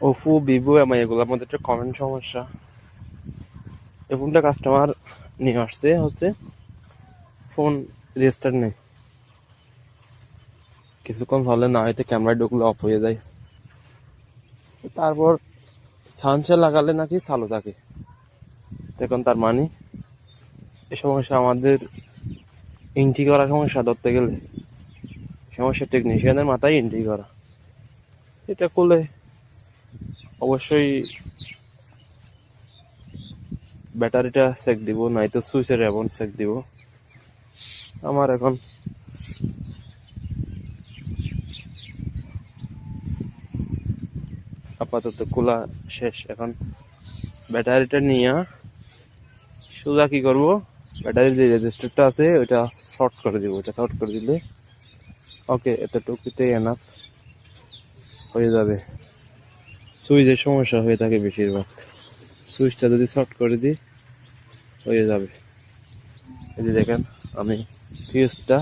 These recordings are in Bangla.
ওপো, ভিভো, এমআই এগুলোর মধ্যে একটা কমন সমস্যা, এই ফোনটা কাস্টমার নিয়ে আসছে হচ্ছে ফোন রেজিস্টার নেই, কিছুক্ষণ চলে না হয়তো ক্যামেরা ঢুকলে অফ হয়ে যায়, তারপর সানসে লাগালে নাকি চালু থাকে। দেখুন তার মানে এই সমস্যা আমাদের এন্ট্রি করা সমস্যা ধরতে গেলে সমস্যা টেকনিশিয়ানের মাথায় এন্ট্রি করা। এটা করলে অবশ্যই ব্যাটারিটা চেক দিব, নয়তো সুইচের এবং চেক দিব। আমার এখন আপাতত খোলা শেষ। এখন ব্যাটারিটা নিয়ে সোজা কি করব, ব্যাটারির যে রেজিস্টারটা আছে ওইটা শর্ট করে দিব। ওইটা শর্ট করে দিলে ওকে, এতটুকুতেই এনাফ হয়ে যাবে। সুইচের সমস্যা হয়ে থাকে বেশিরভাগ, সুইচটা যদি শর্ট করে দিই হয়ে যাবে। এই যে দেখেন আমি ফিউজটা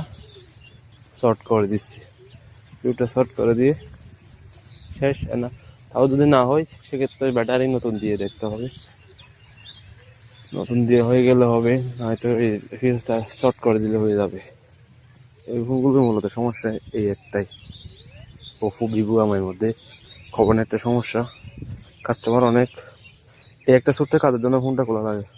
শর্ট করে দিচ্ছি, ফিউজটা শর্ট করে দিয়ে শেষ না। তাও যদি না হয় সেক্ষেত্রে ব্যাটারি নতুন দিয়ে দেখতে হবে, নতুন দিয়ে হয়ে গেলে হবে, নয়তো এই ফিউজটা শর্ট করে দিলে হয়ে যাবে। এই ফোনগুলোর মূলত সমস্যা এই একটাই, ওপো, ভিভো, আমার মধ্যে কমন একটা সমস্যা। কাস্টমার অনেক, এই একটা ছোট্ট কাজের জন্য ফোনটা খোলা লাগে।